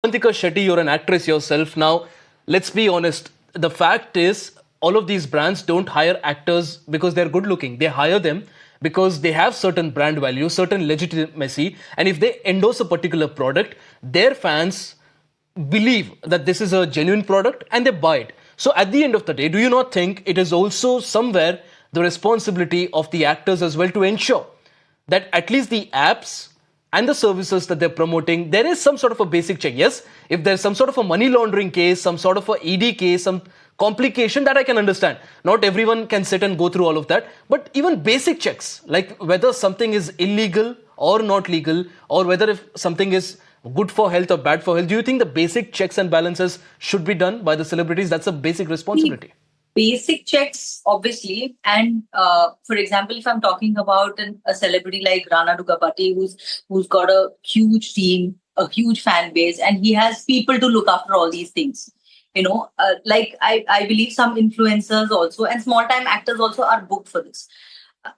Avantika Shetty, you're an actress yourself. Now, let's be honest. The fact is, all of these brands don't hire actors because they're good looking. They hire them because they have certain brand value, certain legitimacy, and if they endorse a particular product, their fans believe that this is a genuine product and they buy it. So, at the end of the day, do you not think it is also somewhere the responsibility of the actors as well to ensure that at least the apps and the services that they're promoting, there is some sort of a basic check. Yes, if there's some sort of a money laundering case, some sort of a ED case, some complication, that I can understand. Not everyone can sit and go through all of that. But even basic checks, like whether something is illegal or not legal, or whether if something is good for health or bad for health, do you think the basic checks and balances should be done by the celebrities? That's a basic The responsibility. basic checks, obviously, and for example, if I'm talking about a celebrity like Rana Daggubati, who's got a huge team, a huge fan base, and he has people to look after all these things. Like I believe some influencers also and small time actors also are booked for this.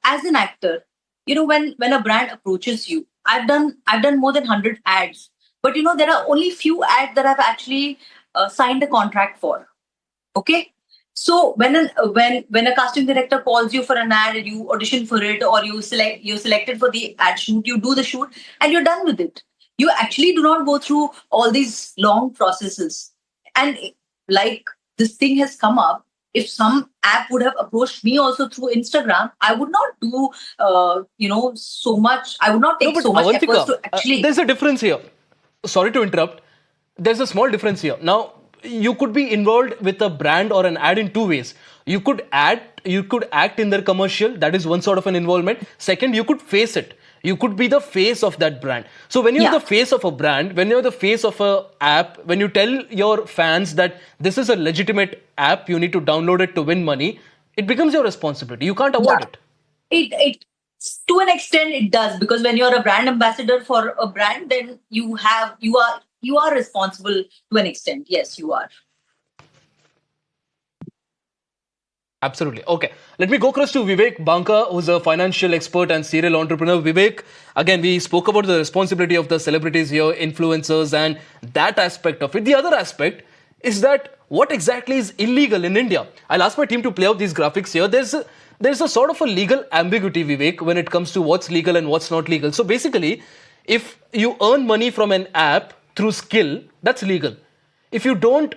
As an actor, when a brand approaches you, I've done more than 100 ads, but there are only few ads that I've actually signed a contract for. Okay, so when a casting director calls you for an ad and you audition for it, or you're selected for the ad shoot, you do the shoot and you're done with it. You actually do not go through all these long processes. And like, this thing has come up. If some app would have approached me also through Instagram, I would not do so much. I would not No, take but so much efforts Avantika, to actually. there's a difference here. Sorry to interrupt. There's a small difference here. Now, you could be involved with a brand or an ad in two ways. You could act in their commercial. That is one sort of an involvement. Second, you could face it. You could be the face of that brand. So when you're Yeah. the face of a brand, when you're the face of a app, when you tell your fans that this is a legitimate app, you need to download it to win money, it becomes your responsibility. You can't avoid Yeah. it. It to an extent it does, because when you're a brand ambassador for a brand, then you are responsible to an extent. Yes, you are. Absolutely. Okay. Let me go across to Vivek Banka, who's a financial expert and serial entrepreneur. Vivek, again, we spoke about the responsibility of the celebrities here, influencers, and that aspect of it. The other aspect is that what exactly is illegal in India? I'll ask my team to play out these graphics here. There's a sort of a legal ambiguity, Vivek, when it comes to what's legal and what's not legal. So basically, if you earn money from an app through skill, that's legal. If you don't,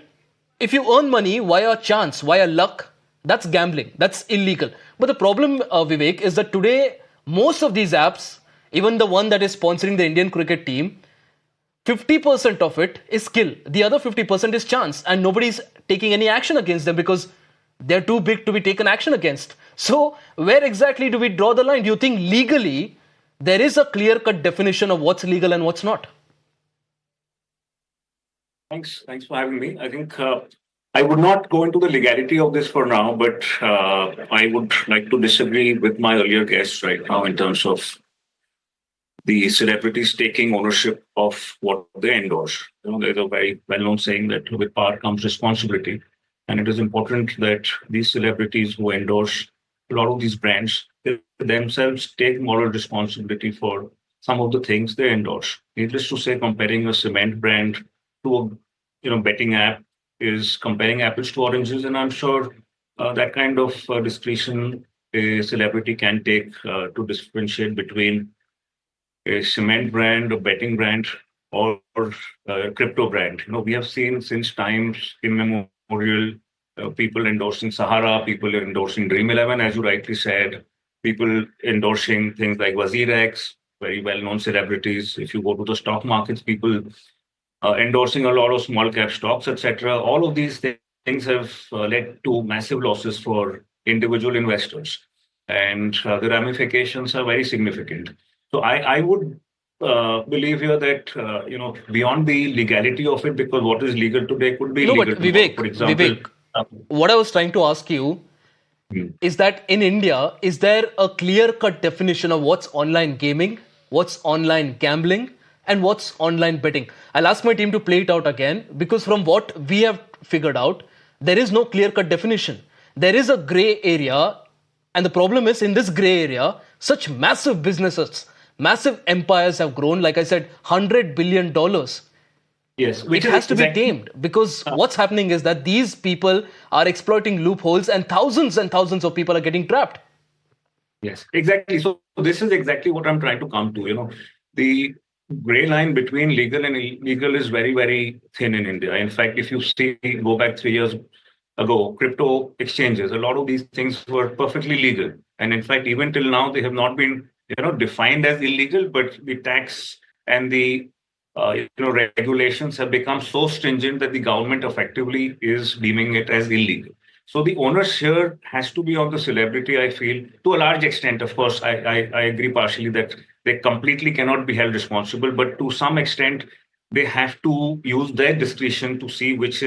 if you earn money via chance, via luck, that's gambling. That's illegal. But the problem, Vivek, is that today most of these apps, even the one that is sponsoring the Indian cricket team, 50% of it is skill. The other 50% is chance, and nobody's taking any action against them because they're too big to be taken action against. So, where exactly do we draw the line? Do you think legally there is a clear-cut definition of what's legal and what's not? Thanks for having me. I think I would not go into the legality of this for now, but I would like to disagree with my earlier guests right now in terms of the celebrities taking ownership of what they endorse. There's a very well-known saying that with power comes responsibility, and it is important that these celebrities who endorse a lot of these brands they themselves take moral responsibility for some of the things they endorse. Needless to say, comparing a cement brand to a betting app is comparing apples to oranges, and I'm sure that kind of discretion a celebrity can take to differentiate between a cement brand, a betting brand, or a crypto brand. We have seen since times immemorial people endorsing Sahara, people endorsing Dream 11, as you rightly said, people endorsing things like Wazir X, very well-known celebrities. If you go to the stock markets, people endorsing a lot of small cap stocks, etc. All of these things have led to massive losses for individual investors, and the ramifications are very significant. So I would believe here that beyond the legality of it, because what is legal today could be No, but illegal tomorrow. For example, Vivek, what I was trying to ask you hmm, is that in India, is there a clear cut definition of what's online gaming, what's online gambling, and what's online betting? I'll ask my team to play it out again because from what we have figured out, there is no clear cut definition. There is a gray area, and the problem is in this gray area, such massive businesses, massive empires have grown. Like I said, $100 billion. Yes, It which is has to be exactly. tamed, because what's happening is that these people are exploiting loopholes and thousands of people are getting trapped. Yes, exactly. So this is exactly what I'm trying to come to. The gray line between legal and illegal is very, very thin in India. In fact, if you see, go back 3 years ago, crypto exchanges, a lot of these things were perfectly legal. And in fact, even till now, they have not been, defined as illegal, but the tax and the regulations have become so stringent that the government effectively is deeming it as illegal. So the onus here has to be on the celebrity, I feel, to a large extent. Of course, I agree partially that they completely cannot be held responsible, but to some extent, they have to use their discretion to see which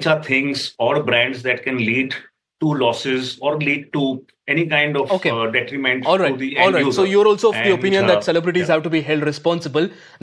are things or brands that can lead to losses or lead to any kind of Okay. detriment All to right. the All end right. So user. you're also of the And opinion that celebrities yeah. have to be held responsible.